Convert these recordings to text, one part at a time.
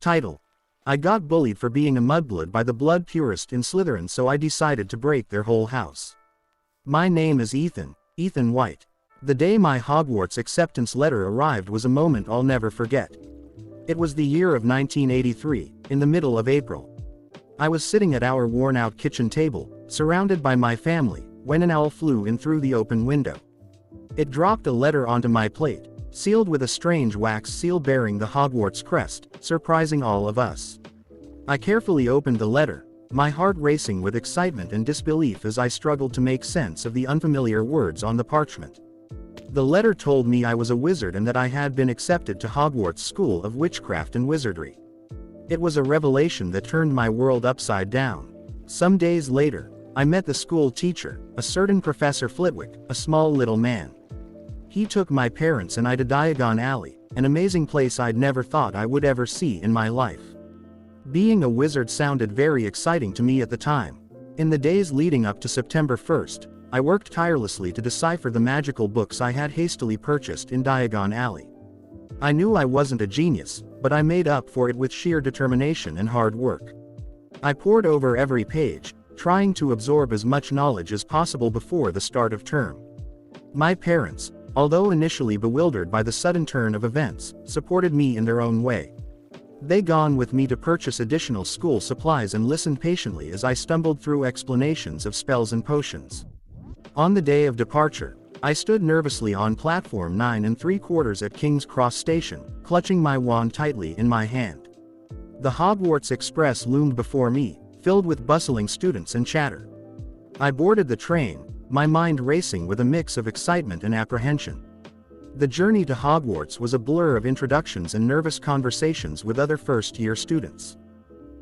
Title: I got bullied for being a mudblood by the blood purist in Slytherin, so I decided to break their whole house. My name is Ethan White. The day my Hogwarts acceptance letter arrived was a moment I'll never forget. It was the year of 1983, in the middle of April. I was sitting at our worn-out kitchen table, surrounded by my family, when an owl flew in through the open window. It dropped a letter onto my plate, sealed with a strange wax seal bearing the Hogwarts crest, surprising all of us. I carefully opened the letter, my heart racing with excitement and disbelief as I struggled to make sense of the unfamiliar words on the parchment. The letter told me I was a wizard and that I had been accepted to Hogwarts School of Witchcraft and Wizardry. It was a revelation that turned my world upside down. Some days later, I met the school teacher, a certain Professor Flitwick, a small little man. He took my parents and I to Diagon Alley, an amazing place I'd never thought I would ever see in my life. Being a wizard sounded very exciting to me at the time. In the days leading up to September 1st, I worked tirelessly to decipher the magical books I had hastily purchased in Diagon Alley. I knew I wasn't a genius, but I made up for it with sheer determination and hard work. I pored over every page, trying to absorb as much knowledge as possible before the start of term. My parents, although initially bewildered by the sudden turn of events, supported me in their own way. They gone with me to purchase additional school supplies and listened patiently as I stumbled through explanations of spells and potions. On the day of departure, I stood nervously on platform 9 3/4 at King's Cross Station, clutching my wand tightly in my hand. The Hogwarts Express loomed before me, filled with bustling students and chatter. I boarded the train, my mind racing with a mix of excitement and apprehension. The journey to Hogwarts was a blur of introductions and nervous conversations with other first-year students.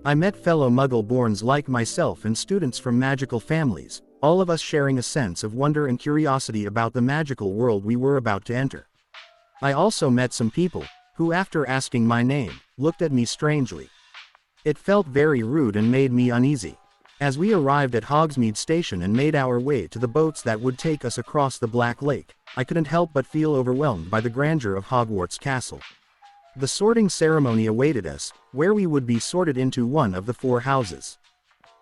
I met fellow Muggle-borns like myself and students from magical families, all of us sharing a sense of wonder and curiosity about the magical world we were about to enter. I also met some people, who after asking my name, looked at me strangely. It felt very rude and made me uneasy. As we arrived at Hogsmeade Station and made our way to the boats that would take us across the Black Lake, I couldn't help but feel overwhelmed by the grandeur of Hogwarts Castle. The sorting ceremony awaited us, where we would be sorted into one of the 4 houses.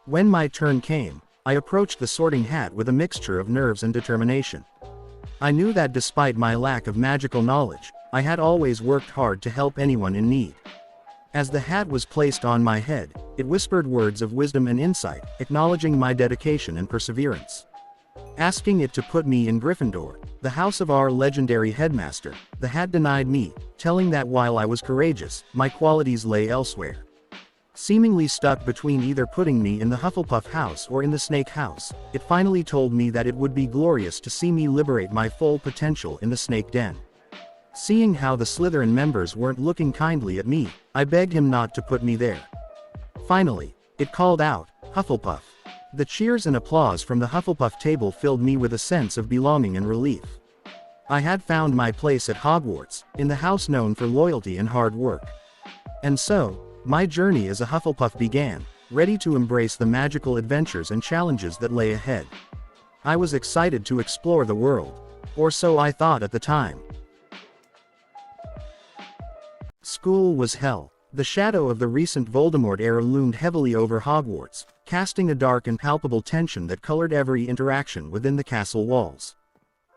When my turn came, I approached the sorting hat with a mixture of nerves and determination. I knew that despite my lack of magical knowledge, I had always worked hard to help anyone in need. As the hat was placed on my head, it whispered words of wisdom and insight, acknowledging my dedication and perseverance. Asking it to put me in Gryffindor, the house of our legendary headmaster, the hat denied me, telling that while I was courageous, my qualities lay elsewhere. Seemingly stuck between either putting me in the Hufflepuff house or in the Snake house, it finally told me that it would be glorious to see me liberate my full potential in the Snake Den. Seeing how the Slytherin members weren't looking kindly at me, I begged him not to put me there. Finally, it called out, "Hufflepuff." The cheers and applause from the Hufflepuff table filled me with a sense of belonging and relief. I had found my place at Hogwarts, in the house known for loyalty and hard work. And so, my journey as a Hufflepuff began, ready to embrace the magical adventures and challenges that lay ahead. I was excited to explore the world. Or so I thought at the time. School was hell. The shadow of the recent Voldemort era loomed heavily over Hogwarts, casting a dark and palpable tension that colored every interaction within the castle walls.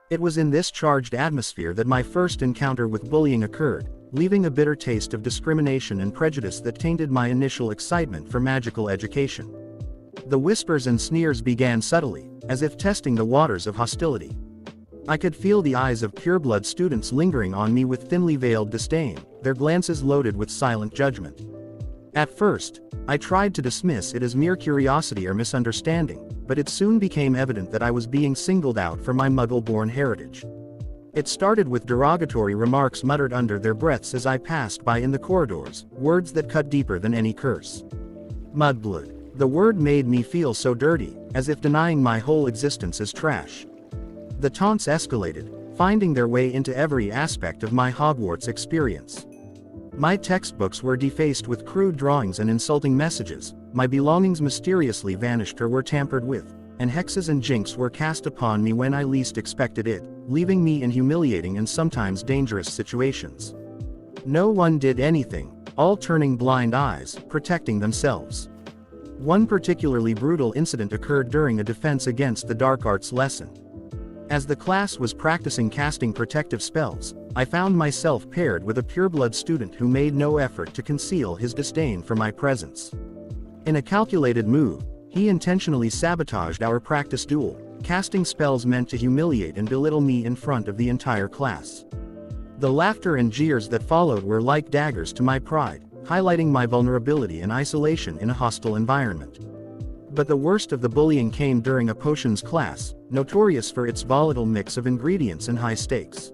It was in this charged atmosphere that my first encounter with bullying occurred, leaving a bitter taste of discrimination and prejudice that tainted my initial excitement for magical education. The whispers and sneers began subtly, as if testing the waters of hostility. I could feel the eyes of pureblood students lingering on me with thinly veiled disdain, their glances loaded with silent judgment. At first, I tried to dismiss it as mere curiosity or misunderstanding, but it soon became evident that I was being singled out for my Muggle-born heritage. It started with derogatory remarks muttered under their breaths as I passed by in the corridors, words that cut deeper than any curse. Mudblood. The word made me feel so dirty, as if denying my whole existence as trash. The taunts escalated, finding their way into every aspect of my Hogwarts experience. My textbooks were defaced with crude drawings and insulting messages, my belongings mysteriously vanished or were tampered with, and hexes and jinx were cast upon me when I least expected it, leaving me in humiliating and sometimes dangerous situations. No one did anything, all turning blind eyes, protecting themselves. One particularly brutal incident occurred during a defense against the dark arts lesson. As the class was practicing casting protective spells, I found myself paired with a pureblood student who made no effort to conceal his disdain for my presence. In a calculated move, he intentionally sabotaged our practice duel, casting spells meant to humiliate and belittle me in front of the entire class. The laughter and jeers that followed were like daggers to my pride, highlighting my vulnerability and isolation in a hostile environment. But the worst of the bullying came during a potions class, notorious for its volatile mix of ingredients and high stakes.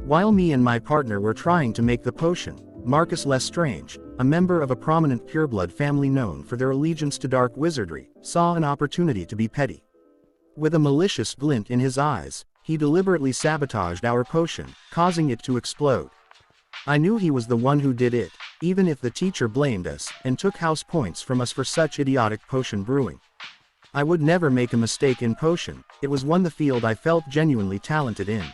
While me and my partner were trying to make the potion, Marcus Lestrange, a member of a prominent pureblood family known for their allegiance to dark wizardry, saw an opportunity to be petty. With a malicious glint in his eyes, he deliberately sabotaged our potion, causing it to explode. I knew he was the one who did it, even if the teacher blamed us and took house points from us for such idiotic potion brewing. I would never make a mistake in potion, it was the field I felt genuinely talented in.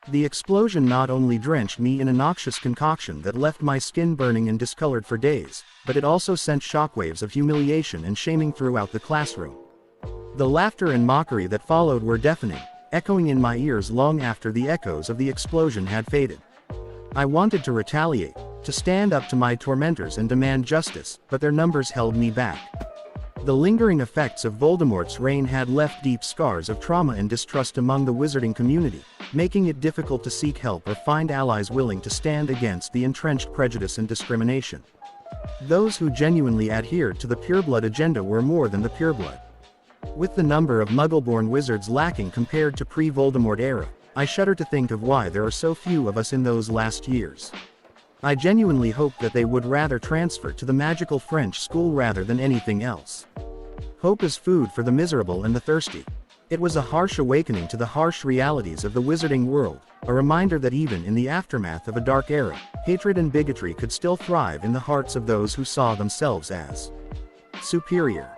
The explosion not only drenched me in a noxious concoction that left my skin burning and discolored for days, but it also sent shockwaves of humiliation and shaming throughout the classroom. The laughter and mockery that followed were deafening, echoing in my ears long after the echoes of the explosion had faded. I wanted to retaliate, to stand up to my tormentors and demand justice, but their numbers held me back. The lingering effects of Voldemort's reign had left deep scars of trauma and distrust among the wizarding community, making it difficult to seek help or find allies willing to stand against the entrenched prejudice and discrimination. Those who genuinely adhered to the pureblood agenda were more than the pureblood. With the number of Muggle-born wizards lacking compared to pre-Voldemort era, I shudder to think of why there are so few of us in those last years. I genuinely hope that they would rather transfer to the magical French school rather than anything else. Hope is food for the miserable and the thirsty. It was a harsh awakening to the harsh realities of the wizarding world, a reminder that even in the aftermath of a dark era, hatred and bigotry could still thrive in the hearts of those who saw themselves as superior.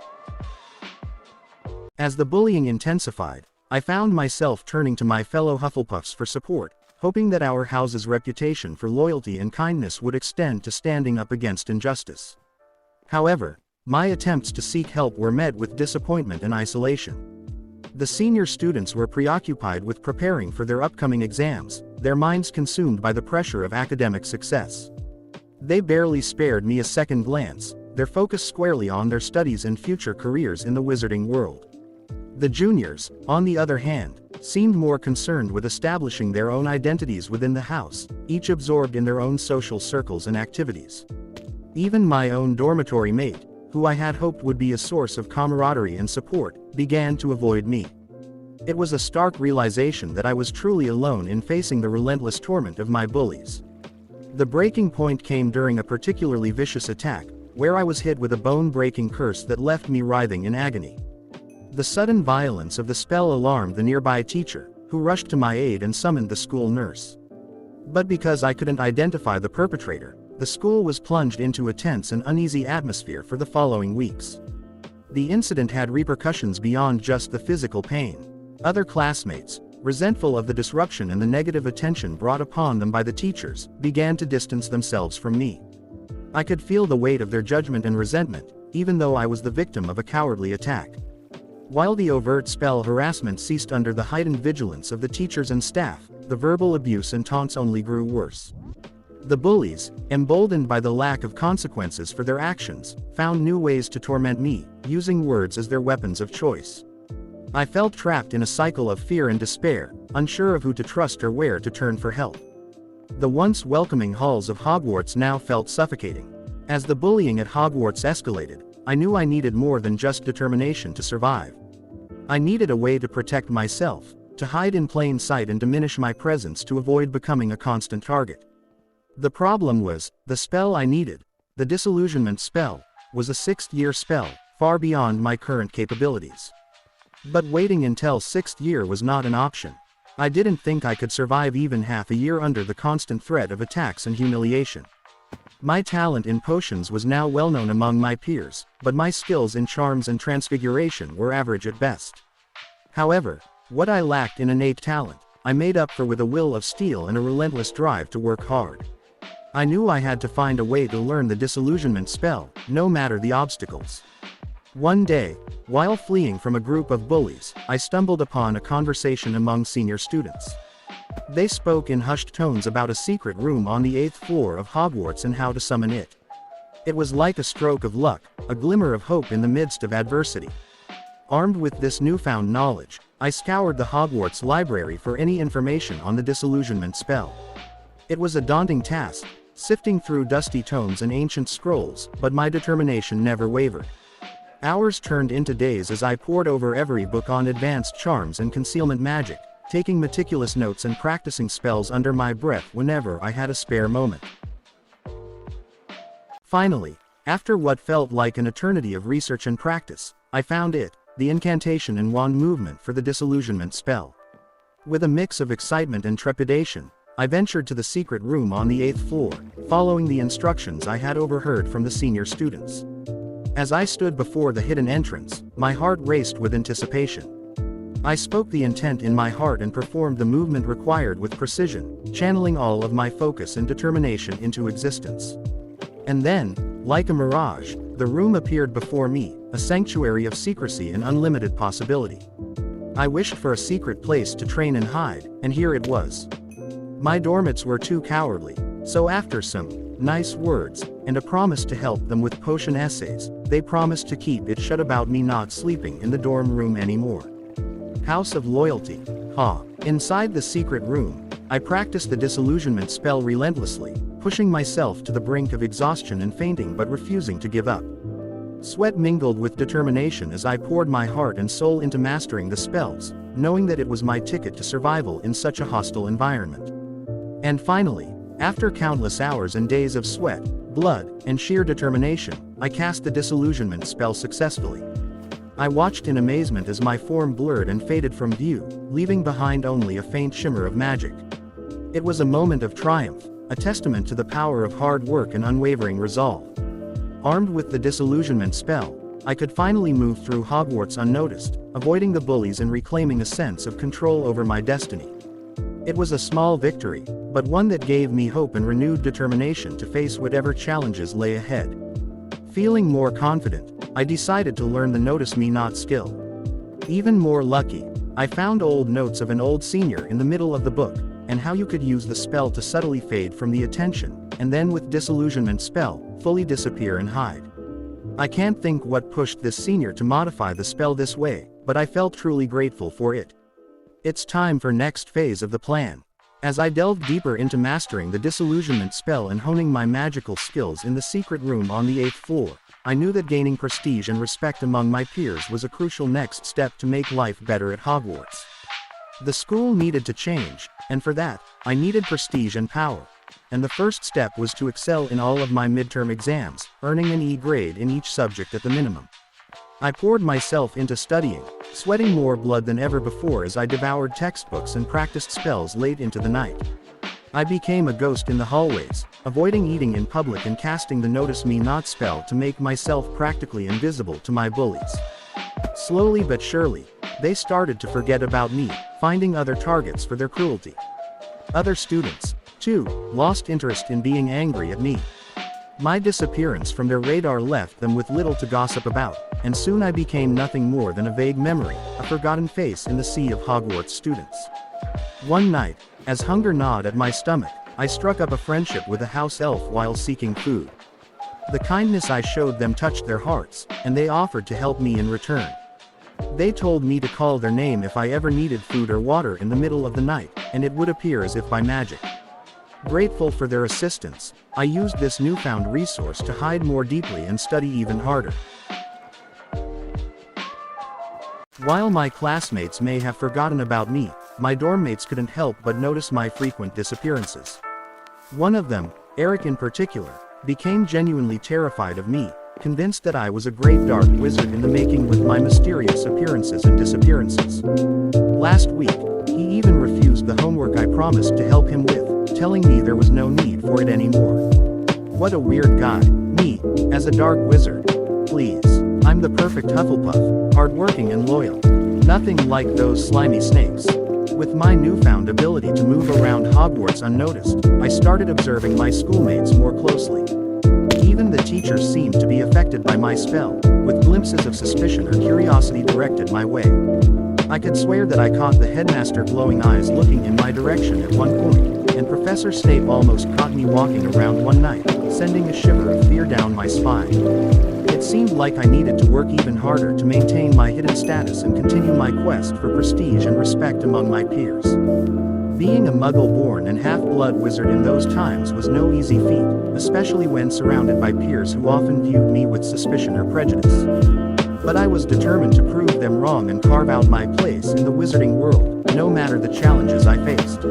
As the bullying intensified, I found myself turning to my fellow Hufflepuffs for support, hoping that our house's reputation for loyalty and kindness would extend to standing up against injustice. However, my attempts to seek help were met with disappointment and isolation. The senior students were preoccupied with preparing for their upcoming exams, their minds consumed by the pressure of academic success. They barely spared me a second glance, their focus squarely on their studies and future careers in the wizarding world. The juniors, on the other hand, seemed more concerned with establishing their own identities within the house, each absorbed in their own social circles and activities. Even my own dormitory mate, who I had hoped would be a source of camaraderie and support, began to avoid me. It was a stark realization that I was truly alone in facing the relentless torment of my bullies. The breaking point came during a particularly vicious attack, where I was hit with a bone-breaking curse that left me writhing in agony. The sudden violence of the spell alarmed the nearby teacher, who rushed to my aid and summoned the school nurse. But because I couldn't identify the perpetrator, the school was plunged into a tense and uneasy atmosphere for the following weeks. The incident had repercussions beyond just the physical pain. Other classmates, resentful of the disruption and the negative attention brought upon them by the teachers, began to distance themselves from me. I could feel the weight of their judgment and resentment, even though I was the victim of a cowardly attack. While the overt spell harassment ceased under the heightened vigilance of the teachers and staff, the verbal abuse and taunts only grew worse. The bullies, emboldened by the lack of consequences for their actions, found new ways to torment me, using words as their weapons of choice. I felt trapped in a cycle of fear and despair, unsure of who to trust or where to turn for help. The once welcoming halls of Hogwarts now felt suffocating. As the bullying at Hogwarts escalated, I knew I needed more than just determination to survive. I needed a way to protect myself, to hide in plain sight and diminish my presence to avoid becoming a constant target. The problem was, the spell I needed, the disillusionment spell, was a 6th year spell, far beyond my current capabilities. But waiting until 6th year was not an option. I didn't think I could survive even half a year under the constant threat of attacks and humiliation. My talent in potions was now well known among my peers, but my skills in charms and transfiguration were average at best. However, what I lacked in innate talent, I made up for with a will of steel and a relentless drive to work hard. I knew I had to find a way to learn the disillusionment spell, no matter the obstacles. One day, while fleeing from a group of bullies, I stumbled upon a conversation among senior students. They spoke in hushed tones about a secret room on the 8th floor of Hogwarts and how to summon it. It was like a stroke of luck, a glimmer of hope in the midst of adversity. Armed with this newfound knowledge, I scoured the Hogwarts library for any information on the disillusionment spell. It was a daunting task, sifting through dusty tomes and ancient scrolls, but my determination never wavered. Hours turned into days as I pored over every book on advanced charms and concealment magic, taking meticulous notes and practicing spells under my breath whenever I had a spare moment. Finally, after what felt like an eternity of research and practice, I found it, the incantation and wand movement for the disillusionment spell. With a mix of excitement and trepidation, I ventured to the secret room on the 8th floor, following the instructions I had overheard from the senior students. As I stood before the hidden entrance, my heart raced with anticipation. I spoke the intent in my heart and performed the movement required with precision, channeling all of my focus and determination into existence. And then, like a mirage, the room appeared before me, a sanctuary of secrecy and unlimited possibility. I wished for a secret place to train and hide, and here it was. My dormits were too cowardly, so after some nice words, and a promise to help them with potion essays, they promised to keep it shut about me not sleeping in the dorm room anymore. House of Loyalty. Ha! Inside the secret room, I practiced the disillusionment spell relentlessly, pushing myself to the brink of exhaustion and fainting but refusing to give up. Sweat mingled with determination as I poured my heart and soul into mastering the spells, knowing that it was my ticket to survival in such a hostile environment. And finally, after countless hours and days of sweat, blood, and sheer determination, I cast the disillusionment spell successfully. I watched in amazement as my form blurred and faded from view, leaving behind only a faint shimmer of magic. It was a moment of triumph, a testament to the power of hard work and unwavering resolve. Armed with the disillusionment spell, I could finally move through Hogwarts unnoticed, avoiding the bullies and reclaiming a sense of control over my destiny. It was a small victory, but one that gave me hope and renewed determination to face whatever challenges lay ahead. Feeling more confident, I decided to learn the Notice Me Not skill. Even more lucky, I found old notes of an old senior in the middle of the book, and how you could use the spell to subtly fade from the attention, and then with disillusionment spell, fully disappear and hide. I can't think what pushed this senior to modify the spell this way, but I felt truly grateful for it. It's time for next phase of the plan. As I delved deeper into mastering the disillusionment spell and honing my magical skills in the secret room on the 8th floor, I knew that gaining prestige and respect among my peers was a crucial next step to make life better at Hogwarts. The school needed to change, and for that, I needed prestige and power. And the first step was to excel in all of my midterm exams, earning an E grade in each subject at the minimum. I poured myself into studying, sweating more blood than ever before as I devoured textbooks and practiced spells late into the night. I became a ghost in the hallways, avoiding eating in public and casting the Notice Me Not spell to make myself practically invisible to my bullies. Slowly but surely, they started to forget about me, finding other targets for their cruelty. Other students, too, lost interest in being angry at me. My disappearance from their radar left them with little to gossip about, and soon I became nothing more than a vague memory, a forgotten face in the sea of Hogwarts students. One night, as hunger gnawed at my stomach, I struck up a friendship with a house elf while seeking food. The kindness I showed them touched their hearts, and they offered to help me in return. They told me to call their name if I ever needed food or water in the middle of the night, and it would appear as if by magic. Grateful for their assistance, I used this newfound resource to hide more deeply and study even harder. While my classmates may have forgotten about me, my dorm mates couldn't help but notice my frequent disappearances. One of them, Eric in particular, became genuinely terrified of me, convinced that I was a great dark wizard in the making with my mysterious appearances and disappearances. Last week, he even refused the homework I promised to help him with, telling me there was no need for it anymore. What a weird guy, me, as a dark wizard. Please, I'm the perfect Hufflepuff, hardworking and loyal. Nothing like those slimy snakes. With my newfound ability to move around Hogwarts unnoticed, I started observing my schoolmates more closely. Even the teachers seemed to be affected by my spell, with glimpses of suspicion or curiosity directed my way. I could swear that I caught the headmaster glowing eyes looking in my direction at one point, and Professor Snape almost caught me walking around one night, sending a shiver of fear down my spine. It seemed like I needed to work even harder to maintain my hidden status and continue my quest for prestige and respect among my peers. Being a Muggle-born and half-blood wizard in those times was no easy feat, especially when surrounded by peers who often viewed me with suspicion or prejudice. But I was determined to prove them wrong and carve out my place in the wizarding world, no matter the challenges I faced.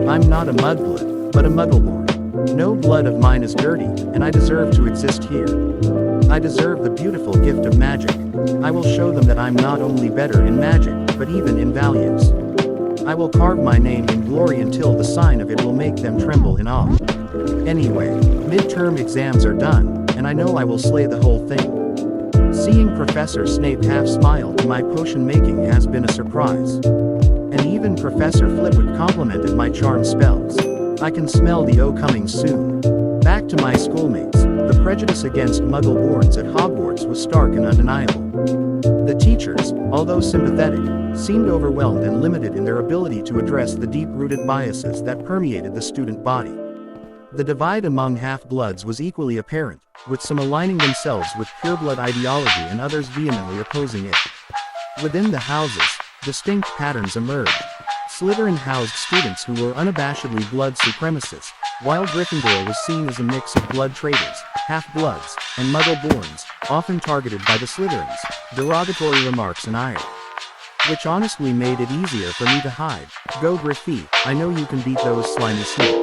I'm not a Mudblood, but a Muggle-born. No blood of mine is dirty, and I deserve to exist here. I deserve the beautiful gift of magic. I will show them that I'm not only better in magic, but even in values. I will carve my name in glory until the sign of it will make them tremble in awe. Anyway, midterm exams are done, and I know I will slay the whole thing. Seeing Professor Snape half smile to my potion making has been a surprise. And even Professor Flitwick complimented my charm spells. I can smell the O coming soon. Back to my schoolmates, the prejudice against Muggle-borns at Hogwarts was stark and undeniable. The teachers, although sympathetic, seemed overwhelmed and limited in their ability to address the deep-rooted biases that permeated the student body. The divide among half-bloods was equally apparent, with some aligning themselves with pureblood ideology and others vehemently opposing it. Within the houses, distinct patterns emerged. Slytherin housed students who were unabashedly blood supremacists, while Gryffindor was seen as a mix of blood traitors, half-bloods, and Muggle-borns, often targeted by the Slytherins, derogatory remarks and ire. Which honestly made it easier for me to hide. Go Griffy, I know you can beat those slimy Snape.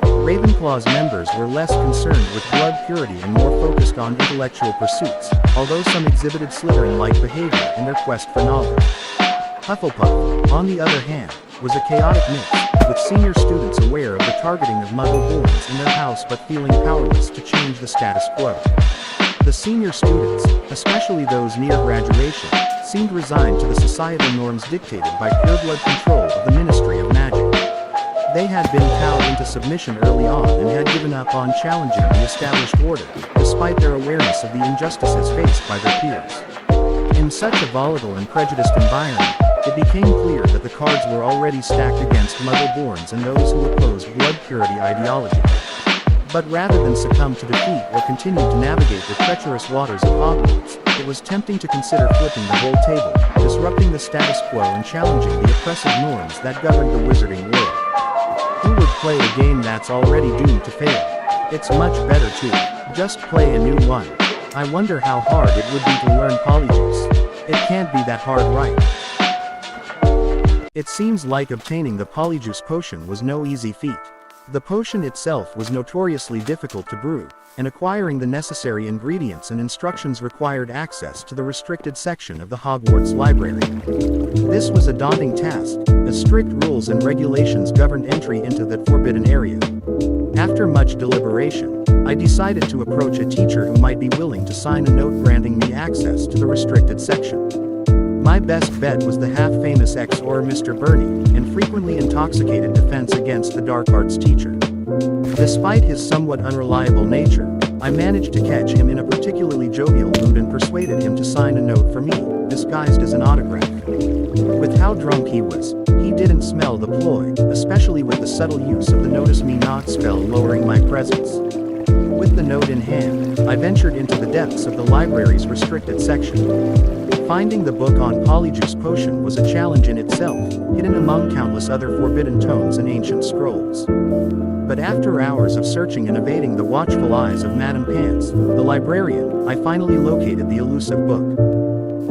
Ravenclaw's members were less concerned with blood purity and more focused on intellectual pursuits, although some exhibited Slytherin-like behavior in their quest for knowledge. Hufflepuff, on the other hand, was a chaotic mix, with senior students aware of the targeting of Muggle-borns in their house but feeling powerless to change the status quo. The senior students, especially those near graduation, seemed resigned to the societal norms dictated by pureblood control of the Ministry of Magic. They had been cowed into submission early on and had given up on challenging the established order, despite their awareness of the injustices faced by their peers. In such a volatile and prejudiced environment, it became clear that the cards were already stacked against Muggle-borns and those who opposed blood purity ideology. But rather than succumb to defeat or continue to navigate the treacherous waters of Hogwarts, it was tempting to consider flipping the whole table, disrupting the status quo and challenging the oppressive norms that governed the wizarding world. Who would play a game that's already doomed to fail? It's much better to just play a new one. I wonder how hard it would be to learn Polyjuice. It can't be that hard, right? It seems like obtaining the Polyjuice potion was no easy feat. The potion itself was notoriously difficult to brew, and acquiring the necessary ingredients and instructions required access to the restricted section of the Hogwarts library. This was a daunting task, as strict rules and regulations governed entry into that forbidden area. After much deliberation, I decided to approach a teacher who might be willing to sign a note granting me access to the restricted section. My best bet was the half-famous ex-Or Mr. Burney, and frequently intoxicated defense against the dark arts teacher. Despite his somewhat unreliable nature, I managed to catch him in a particularly jovial mood and persuaded him to sign a note for me, disguised as an autograph. With how drunk he was, he didn't smell the ploy, especially with the subtle use of the Notice Me Not spell lowering my presence. With the note in hand, I ventured into the depths of the library's restricted section. Finding the book on Polyjuice Potion was a challenge in itself, hidden among countless other forbidden tomes and ancient scrolls. But after hours of searching and evading the watchful eyes of Madame Pants, the librarian, I finally located the elusive book.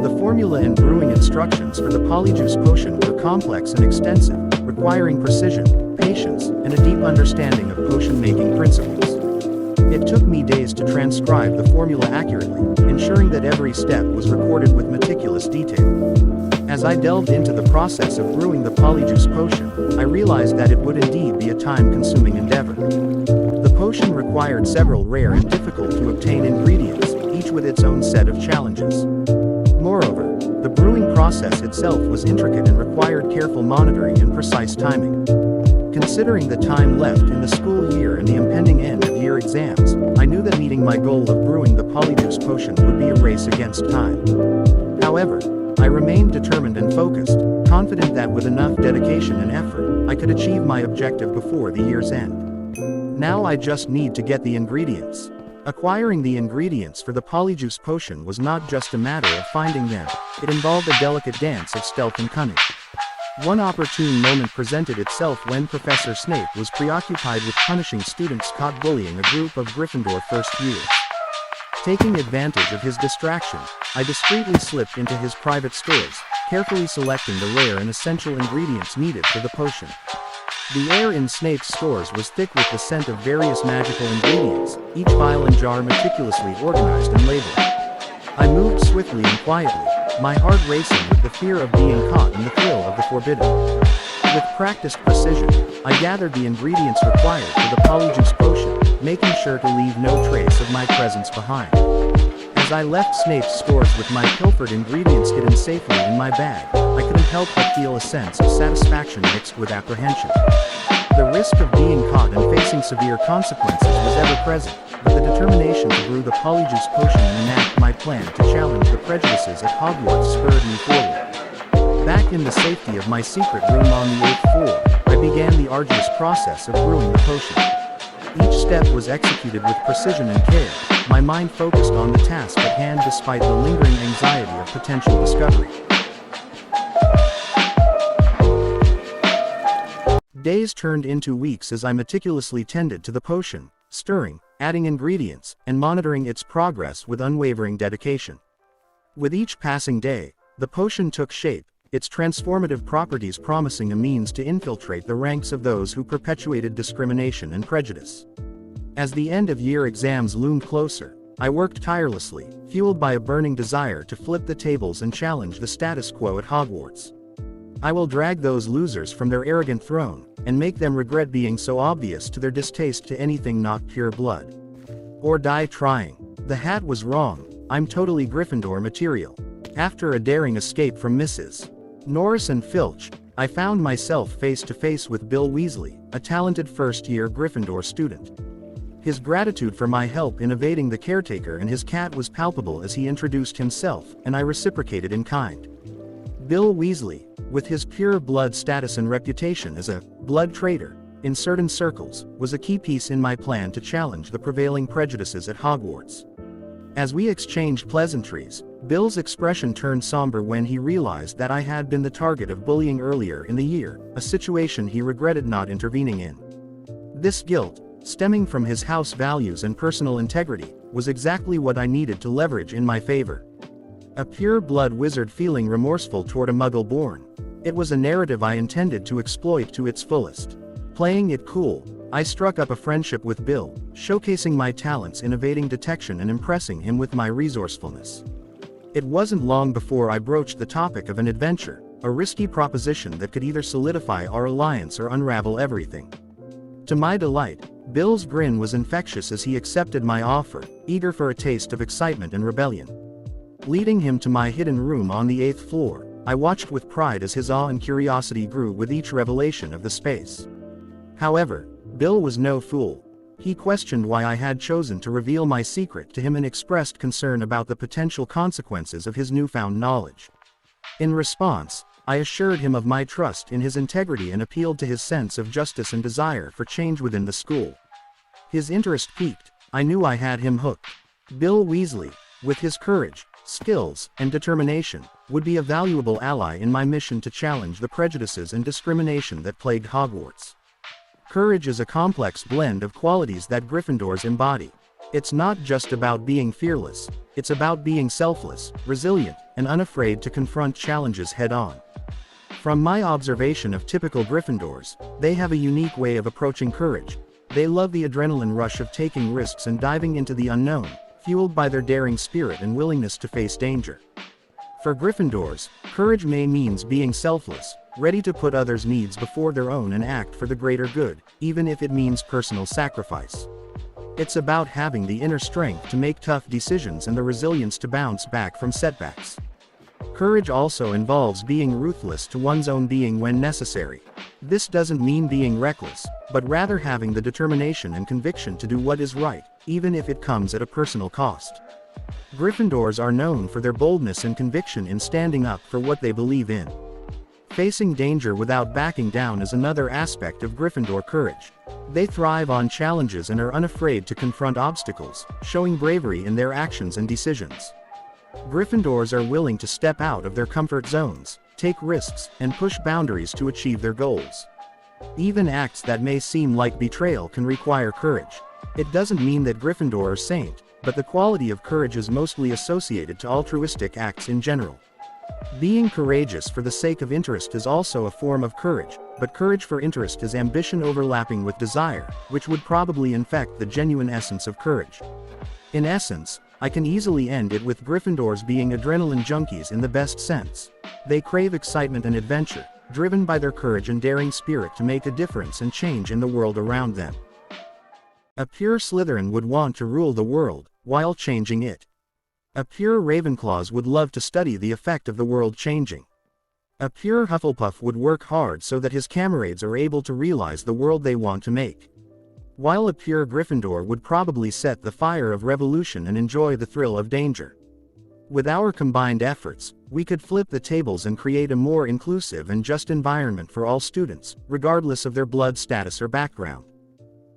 The formula and brewing instructions for the Polyjuice Potion were complex and extensive, requiring precision, patience, and a deep understanding of potion-making principles. It took me days to transcribe the formula accurately, ensuring that every step was recorded with meticulous detail. As I delved into the process of brewing the Polyjuice Potion, I realized that it would indeed be a time-consuming endeavor. The potion required several rare and difficult-to-obtain ingredients, each with its own set of challenges. Moreover, the brewing process itself was intricate and required careful monitoring and precise timing. Considering the time left in the school year and the impending end-of-year exams, I knew that meeting my goal of brewing the polyjuice potion would be a race against time. However, I remained determined and focused, confident that with enough dedication and effort, I could achieve my objective before the year's end. Now I just need to get the ingredients. Acquiring the ingredients for the polyjuice potion was not just a matter of finding them, it involved a delicate dance of stealth and cunning. One opportune moment presented itself when Professor Snape was preoccupied with punishing students caught bullying a group of Gryffindor first years. Taking advantage of his distraction, I discreetly slipped into his private stores, carefully selecting the rare and essential ingredients needed for the potion. The air in Snape's stores was thick with the scent of various magical ingredients, each vial and jar meticulously organized and labeled. I moved swiftly and quietly, my heart racing with the fear of being caught and the thrill of the forbidden. With practiced precision, I gathered the ingredients required for the polyjuice potion, making sure to leave no trace of my presence behind. As I left Snape's stores with my pilfered ingredients hidden safely in my bag, I couldn't help but feel a sense of satisfaction mixed with apprehension. The risk of being caught and facing severe consequences was ever present, but the determination to brew the polyjuice potion and enact my plan to challenge the prejudices at Hogwarts spurred me forward. Back in the safety of my secret room on the 8th floor, I began the arduous process of brewing the potion. Each step was executed with precision and care, my mind focused on the task at hand despite the lingering anxiety of potential discovery. Days turned into weeks as I meticulously tended to the potion, stirring, adding ingredients, and monitoring its progress with unwavering dedication. With each passing day, the potion took shape, its transformative properties promising a means to infiltrate the ranks of those who perpetuated discrimination and prejudice. As the end-of-year exams loomed closer, I worked tirelessly, fueled by a burning desire to flip the tables and challenge the status quo at Hogwarts. I will drag those losers from their arrogant throne, and make them regret being so obvious to their distaste to anything not pure blood. Or die trying. The hat was wrong, I'm totally Gryffindor material. After a daring escape from Mrs. Norris and Filch, I found myself face to face with Bill Weasley, a talented first-year Gryffindor student. His gratitude for my help in evading the caretaker and his cat was palpable as he introduced himself, and I reciprocated in kind. Bill Weasley, with his pure blood status and reputation as a blood traitor in certain circles, was a key piece in my plan to challenge the prevailing prejudices at Hogwarts. As we exchanged pleasantries, Bill's expression turned somber when he realized that I had been the target of bullying earlier in the year, a situation he regretted not intervening in. This guilt, stemming from his house values and personal integrity, was exactly what I needed to leverage in my favor. A pure-blood wizard feeling remorseful toward a muggle born. It was a narrative I intended to exploit to its fullest. Playing it cool, I struck up a friendship with Bill, showcasing my talents in evading detection and impressing him with my resourcefulness. It wasn't long before I broached the topic of an adventure, a risky proposition that could either solidify our alliance or unravel everything. To my delight, Bill's grin was infectious as he accepted my offer, eager for a taste of excitement and rebellion. Leading him to my hidden room on the 8th floor, I watched with pride as his awe and curiosity grew with each revelation of the space. However, Bill was no fool. He questioned why I had chosen to reveal my secret to him and expressed concern about the potential consequences of his newfound knowledge. In response, I assured him of my trust in his integrity and appealed to his sense of justice and desire for change within the school. His interest piqued, I knew I had him hooked. Bill Weasley, with his courage, skills, and determination, would be a valuable ally in my mission to challenge the prejudices and discrimination that plagued Hogwarts. Courage is a complex blend of qualities that Gryffindors embody. It's not just about being fearless, it's about being selfless, resilient, and unafraid to confront challenges head-on. From my observation of typical Gryffindors, they have a unique way of approaching courage. They love the adrenaline rush of taking risks and diving into the unknown, fueled by their daring spirit and willingness to face danger. For Gryffindors, courage means being selfless, ready to put others' needs before their own and act for the greater good, even if it means personal sacrifice. It's about having the inner strength to make tough decisions and the resilience to bounce back from setbacks. Courage also involves being ruthless to one's own being when necessary. This doesn't mean being reckless, but rather having the determination and conviction to do what is right, even if it comes at a personal cost. Gryffindors are known for their boldness and conviction in standing up for what they believe in. Facing danger without backing down is another aspect of Gryffindor courage. They thrive on challenges and are unafraid to confront obstacles, showing bravery in their actions and decisions. Gryffindors are willing to step out of their comfort zones, take risks, and push boundaries to achieve their goals. Even acts that may seem like betrayal can require courage. It doesn't mean that Gryffindor are saint, but the quality of courage is mostly associated to altruistic acts in general. Being courageous for the sake of interest is also a form of courage, but courage for interest is ambition overlapping with desire, which would probably infect the genuine essence of courage. In essence, I can easily end it with Gryffindors being adrenaline junkies in the best sense. They crave excitement and adventure, driven by their courage and daring spirit to make a difference and change in the world around them. A pure Slytherin would want to rule the world, while changing it. A pure Ravenclaw would love to study the effect of the world changing. A pure Hufflepuff would work hard so that his comrades are able to realize the world they want to make. While a pure Gryffindor would probably set the fire of revolution and enjoy the thrill of danger. With our combined efforts, we could flip the tables and create a more inclusive and just environment for all students, regardless of their blood status or background.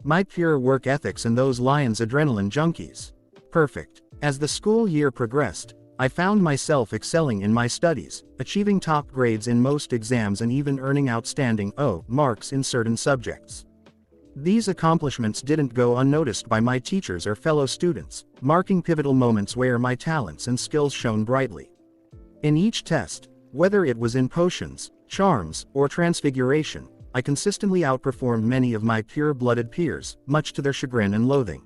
My pure work ethics and those lions adrenaline junkies. Perfect. As the school year progressed, I found myself excelling in my studies, achieving top grades in most exams and even earning outstanding O marks in certain subjects. These accomplishments didn't go unnoticed by my teachers or fellow students, marking pivotal moments where my talents and skills shone brightly. In each test, whether it was in potions, charms, or transfiguration, I consistently outperformed many of my pure-blooded peers, much to their chagrin and loathing.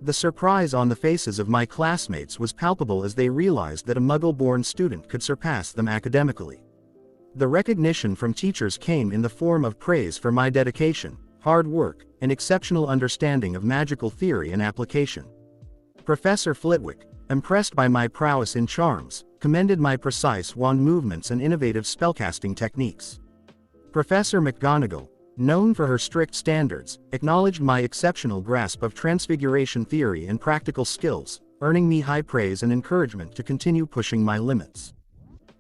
The surprise on the faces of my classmates was palpable as they realized that a Muggle-born student could surpass them academically. The recognition from teachers came in the form of praise for my dedication, hard work, and exceptional understanding of magical theory and application. Professor Flitwick, impressed by my prowess in charms, commended my precise wand movements and innovative spellcasting techniques. Professor McGonagall, known for her strict standards, acknowledged my exceptional grasp of transfiguration theory and practical skills, earning me high praise and encouragement to continue pushing my limits.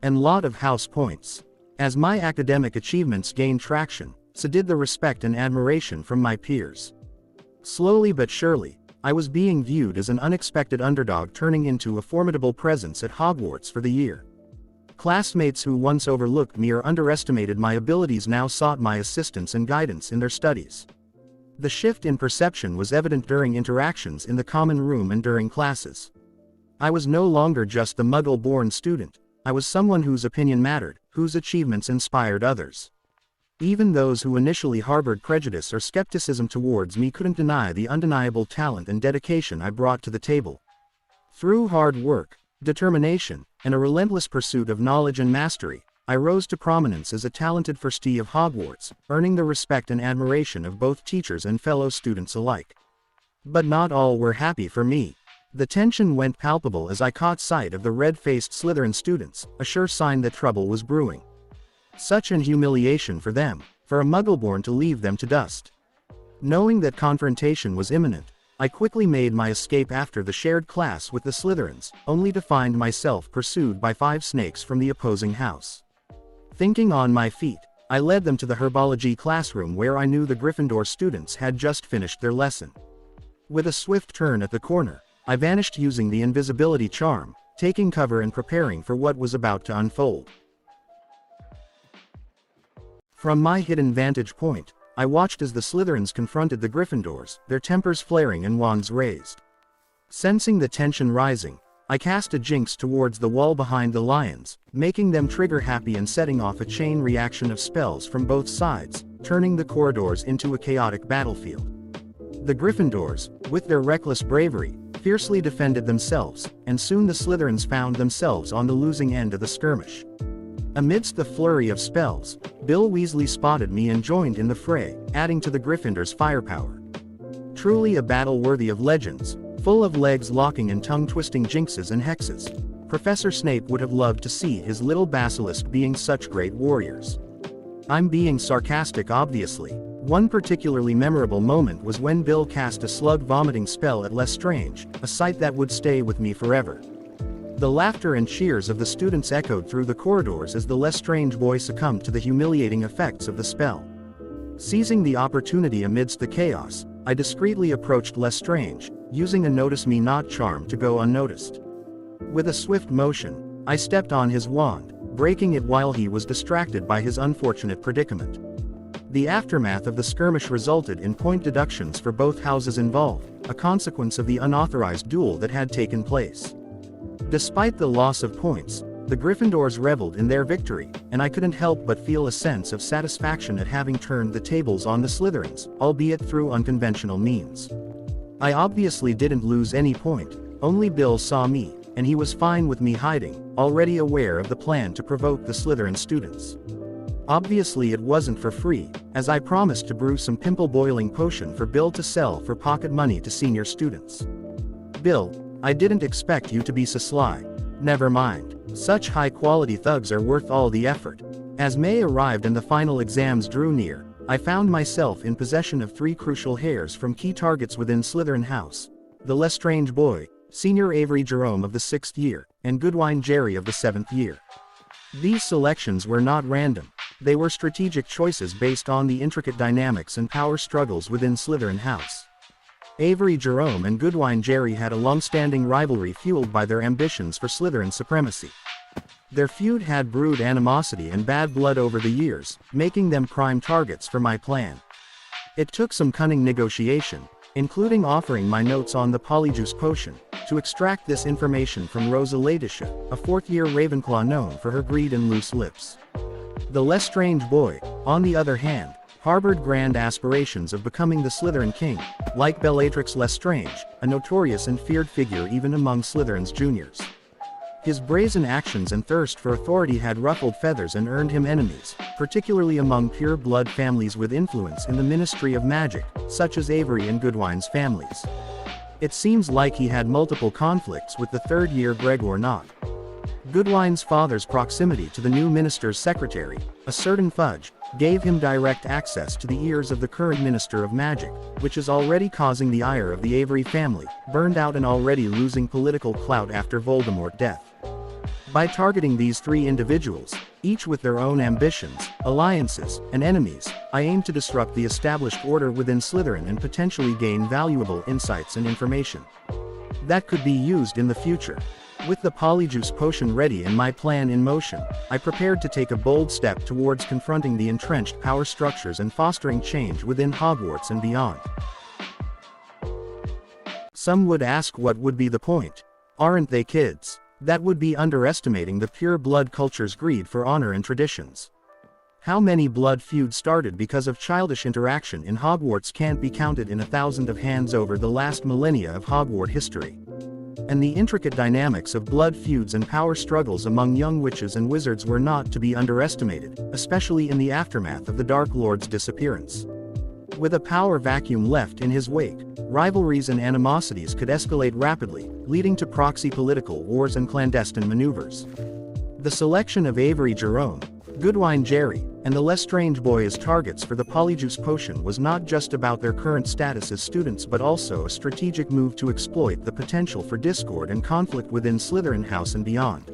And lot of house points. As my academic achievements gained traction, so did the respect and admiration from my peers. Slowly but surely, I was being viewed as an unexpected underdog turning into a formidable presence at Hogwarts for the year. Classmates who once overlooked me or underestimated my abilities now sought my assistance and guidance in their studies. The shift in perception was evident during interactions in the common room and during classes. I was no longer just the Muggle-born student, I was someone whose opinion mattered, whose achievements inspired others. Even those who initially harbored prejudice or skepticism towards me couldn't deny the undeniable talent and dedication I brought to the table. Through hard work, determination, and a relentless pursuit of knowledge and mastery, I rose to prominence as a talented trustee of Hogwarts, earning the respect and admiration of both teachers and fellow students alike. But not all were happy for me. The tension went palpable as I caught sight of the red-faced Slytherin students, a sure sign that trouble was brewing. Such an humiliation for them, for a Muggle-born to leave them to dust. Knowing that confrontation was imminent, I quickly made my escape after the shared class with the Slytherins, only to find myself pursued by 5 snakes from the opposing house. Thinking on my feet, I led them to the herbology classroom where I knew the Gryffindor students had just finished their lesson. With a swift turn at the corner, I vanished using the invisibility charm, taking cover and preparing for what was about to unfold. From my hidden vantage point, I watched as the Slytherins confronted the Gryffindors, their tempers flaring and wands raised. Sensing the tension rising, I cast a jinx towards the wall behind the lions, making them trigger happy and setting off a chain reaction of spells from both sides, turning the corridors into a chaotic battlefield. The Gryffindors, with their reckless bravery, fiercely defended themselves, and soon the Slytherins found themselves on the losing end of the skirmish. Amidst the flurry of spells, Bill Weasley spotted me and joined in the fray, adding to the Gryffindors' firepower. Truly a battle worthy of legends, full of legs locking and tongue-twisting jinxes and hexes. Professor Snape would have loved to see his little basilisk being such great warriors. I'm being sarcastic obviously. One particularly memorable moment was when Bill cast a slug vomiting spell at Lestrange, a sight that would stay with me forever. The laughter and cheers of the students echoed through the corridors as the Lestrange boy succumbed to the humiliating effects of the spell. Seizing the opportunity amidst the chaos, I discreetly approached Lestrange, using a notice me not charm to go unnoticed. With a swift motion, I stepped on his wand, breaking it while he was distracted by his unfortunate predicament. The aftermath of the skirmish resulted in point deductions for both houses involved, a consequence of the unauthorized duel that had taken place. Despite the loss of points, the Gryffindors reveled in their victory, and I couldn't help but feel a sense of satisfaction at having turned the tables on the Slytherins, albeit through unconventional means. I obviously didn't lose any point, only Bill saw me, and he was fine with me hiding, already aware of the plan to provoke the Slytherin students. Obviously it wasn't for free, as I promised to brew some pimple-boiling potion for Bill to sell for pocket money to senior students. Bill, I didn't expect you to be so sly. Never mind. Such high-quality thugs are worth all the effort. As May arrived and the final exams drew near, I found myself in possession of 3 crucial hairs from key targets within Slytherin House: the Lestrange boy, Senior Avery Jerome of the 6th year, and Goodwine Jerry of the 7th year. These selections were not random. They were strategic choices based on the intricate dynamics and power struggles within Slytherin House. Avery Jerome and Goodwine Jerry had a long-standing rivalry fueled by their ambitions for Slytherin supremacy. Their feud had brewed animosity and bad blood over the years, making them prime targets for my plan. It took some cunning negotiation, including offering my notes on the Polyjuice Potion, to extract this information from Rosa Laetitia, a 4th-year Ravenclaw known for her greed and loose lips. The Lestrange boy, on the other hand, harbored grand aspirations of becoming the Slytherin king, like Bellatrix Lestrange, a notorious and feared figure even among Slytherin's juniors. His brazen actions and thirst for authority had ruffled feathers and earned him enemies, particularly among pure-blood families with influence in the Ministry of Magic, such as Avery and Goodwine's families. It seems like he had multiple conflicts with the 3rd-year Gregor Knott. Goodwine's father's proximity to the new minister's secretary, a certain Fudge, gave him direct access to the ears of the current Minister of Magic, which is already causing the ire of the Avery family, burned out and already losing political clout after Voldemort's death. By targeting these 3 individuals, each with their own ambitions, alliances, and enemies, I aim to disrupt the established order within Slytherin and potentially gain valuable insights and information that could be used in the future. With the Polyjuice Potion ready and my plan in motion, I prepared to take a bold step towards confronting the entrenched power structures and fostering change within Hogwarts and beyond. Some would ask, what would be the point? Aren't they kids? That would be underestimating the pure blood culture's greed for honor and traditions. How many blood feuds started because of childish interaction in Hogwarts can't be counted in 1,000 of hands over the last millennia of Hogwarts history. And the intricate dynamics of blood feuds and power struggles among young witches and wizards were not to be underestimated, especially in the aftermath of the Dark Lord's disappearance. With a power vacuum left in his wake, rivalries and animosities could escalate rapidly, leading to proxy political wars and clandestine maneuvers. The selection of Avery Jerome, Goodwine Jerry, and the Lestrange boy as targets for the Polyjuice Potion was not just about their current status as students but also a strategic move to exploit the potential for discord and conflict within Slytherin House and beyond.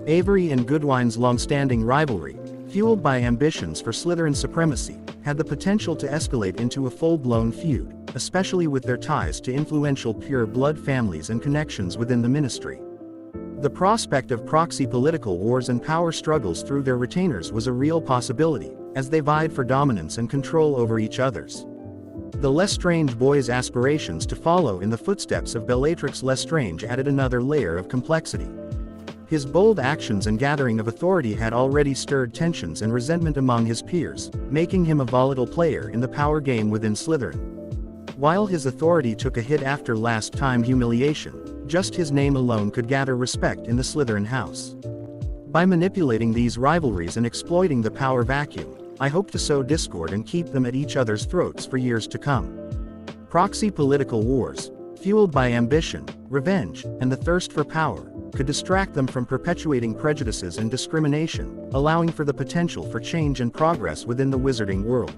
Avery and Goodwine's long-standing rivalry, fueled by ambitions for Slytherin supremacy, had the potential to escalate into a full-blown feud, especially with their ties to influential pure-blood families and connections within the ministry. The prospect of proxy political wars and power struggles through their retainers was a real possibility, as they vied for dominance and control over each other's. The Lestrange boy's aspirations to follow in the footsteps of Bellatrix Lestrange added another layer of complexity. His bold actions and gathering of authority had already stirred tensions and resentment among his peers, making him a volatile player in the power game within Slytherin. While his authority took a hit after last-time humiliation, just his name alone could gather respect in the Slytherin House. By manipulating these rivalries and exploiting the power vacuum, I hope to sow discord and keep them at each other's throats for years to come. Proxy political wars, fueled by ambition, revenge, and the thirst for power, could distract them from perpetuating prejudices and discrimination, allowing for the potential for change and progress within the wizarding world.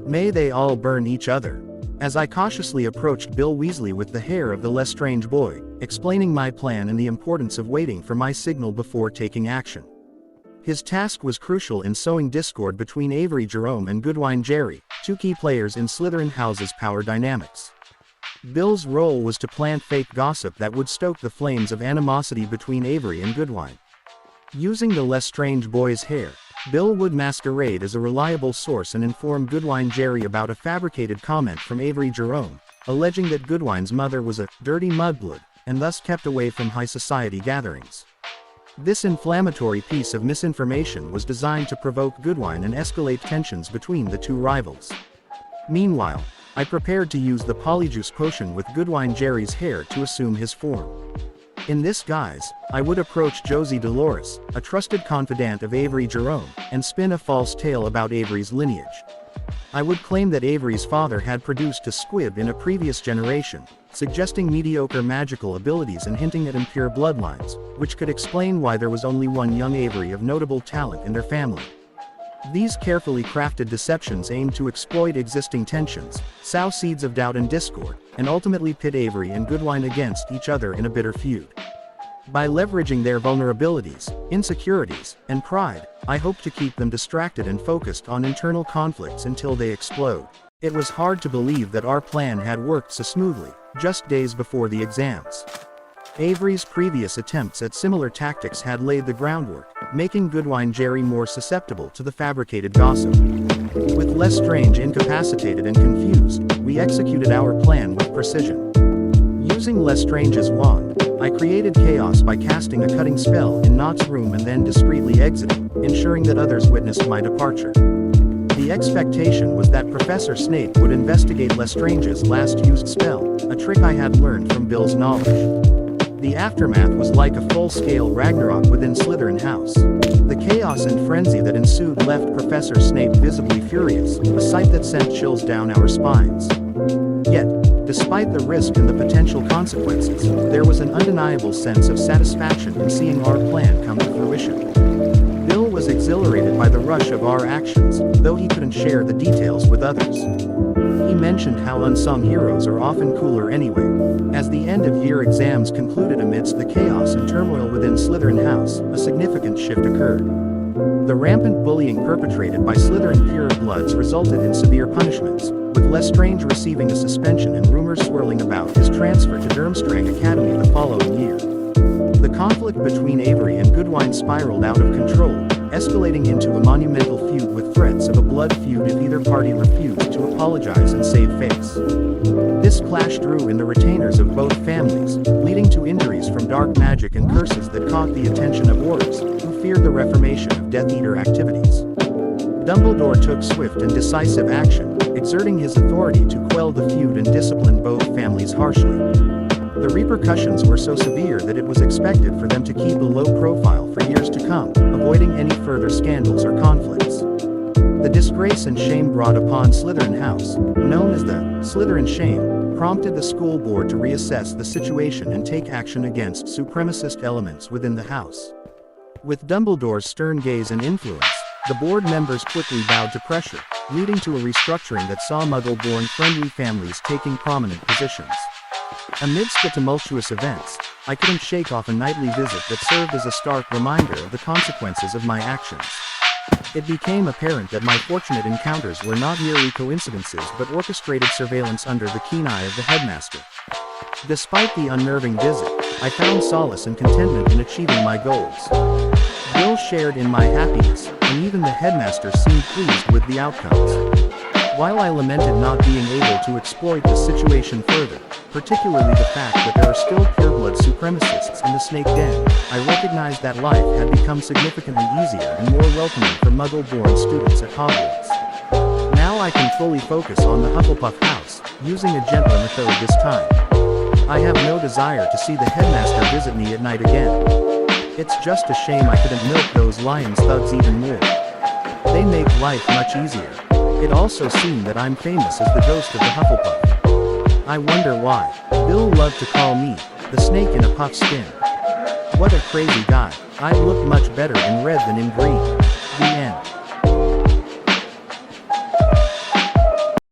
May they all burn each other. As I cautiously approached Bill Weasley with the hair of the Lestrange boy, explaining my plan and the importance of waiting for my signal before taking action. His task was crucial in sowing discord between Avery Jerome and Goodwine Jerry, two key players in Slytherin House's power dynamics. Bill's role was to plant fake gossip that would stoke the flames of animosity between Avery and Goodwine. Using the Lestrange boy's hair, Bill would masquerade as a reliable source and inform Goodwine Jerry about a fabricated comment from Avery Jerome, alleging that Goodwine's mother was a dirty mudblood, and thus kept away from high society gatherings. This inflammatory piece of misinformation was designed to provoke Goodwine and escalate tensions between the two rivals. Meanwhile, I prepared to use the Polyjuice potion with Goodwine Jerry's hair to assume his form. In this guise, I would approach Josie Dolores, a trusted confidant of Avery Jerome, and spin a false tale about Avery's lineage. I would claim that Avery's father had produced a squib in a previous generation, suggesting mediocre magical abilities and hinting at impure bloodlines, which could explain why there was only one young Avery of notable talent in their family. These carefully crafted deceptions aimed to exploit existing tensions, sow seeds of doubt and discord, and ultimately pit Avery and Goodwine against each other in a bitter feud. By leveraging their vulnerabilities, insecurities, and pride, I hoped to keep them distracted and focused on internal conflicts until they explode. It was hard to believe that our plan had worked so smoothly, just days before the exams. Avery's previous attempts at similar tactics had laid the groundwork, making Goodwine Jerry more susceptible to the fabricated gossip. With Lestrange incapacitated and confused, we executed our plan with precision. Using Lestrange's wand, I created chaos by casting a cutting spell in Nott's room and then discreetly exiting, ensuring that others witnessed my departure. The expectation was that Professor Snape would investigate Lestrange's last used spell, a trick I had learned from Bill's knowledge. The aftermath was like a full-scale Ragnarok within Slytherin House. The chaos and frenzy that ensued left Professor Snape visibly furious, a sight that sent chills down our spines. Yet, despite the risk and the potential consequences, there was an undeniable sense of satisfaction in seeing our plan come to fruition. Bill was exhilarated by the rush of our actions, though he couldn't share the details with others. He mentioned how unsung heroes are often cooler anyway. As the end-of-year exams concluded amidst the chaos and turmoil within Slytherin House, a significant shift occurred. The rampant bullying perpetrated by Slytherin purebloods resulted in severe punishments, with Lestrange receiving a suspension and rumors swirling about his transfer to Durmstrang Academy the following year. The conflict between Avery and Goodwine spiraled out of control, escalating into a monumental feud with threats of a blood feud if either party refused to apologize and save face. This clash drew in the retainers of both families, leading to injuries from dark magic and curses that caught the attention of Aurors, who feared the reformation of Death Eater activities. Dumbledore took swift and decisive action, exerting his authority to quell the feud and discipline both families harshly. The repercussions were so severe that it was expected for them to keep a low profile for years to come, avoiding any further scandals or conflicts. The disgrace and shame brought upon Slytherin House, known as the Slytherin Shame, prompted the school board to reassess the situation and take action against supremacist elements within the house. With Dumbledore's stern gaze and influence, the board members quickly bowed to pressure, leading to a restructuring that saw Muggle-born friendly families taking prominent positions. Amidst the tumultuous events, I couldn't shake off a nightly visit that served as a stark reminder of the consequences of my actions. It became apparent that my fortunate encounters were not merely coincidences but orchestrated surveillance under the keen eye of the headmaster. Despite the unnerving visit, I found solace and contentment in achieving my goals. Bill shared in my happiness, and even the headmaster seemed pleased with the outcomes. While I lamented not being able to exploit the situation further, particularly the fact that there are still pureblood supremacists in the Snake Den, I recognized that life had become significantly easier and more welcoming for Muggle-born students at Hogwarts. Now I can fully focus on the Hufflepuff house, using a gentler method this time. I have no desire to see the headmaster visit me at night again. It's just a shame I couldn't milk those Lions thugs even more. They make life much easier. It also seemed that I'm famous as the ghost of the Hufflepuff. I wonder why. Bill loved to call me, the snake in a puff skin. What a crazy guy. I look much better in red than in green. The end.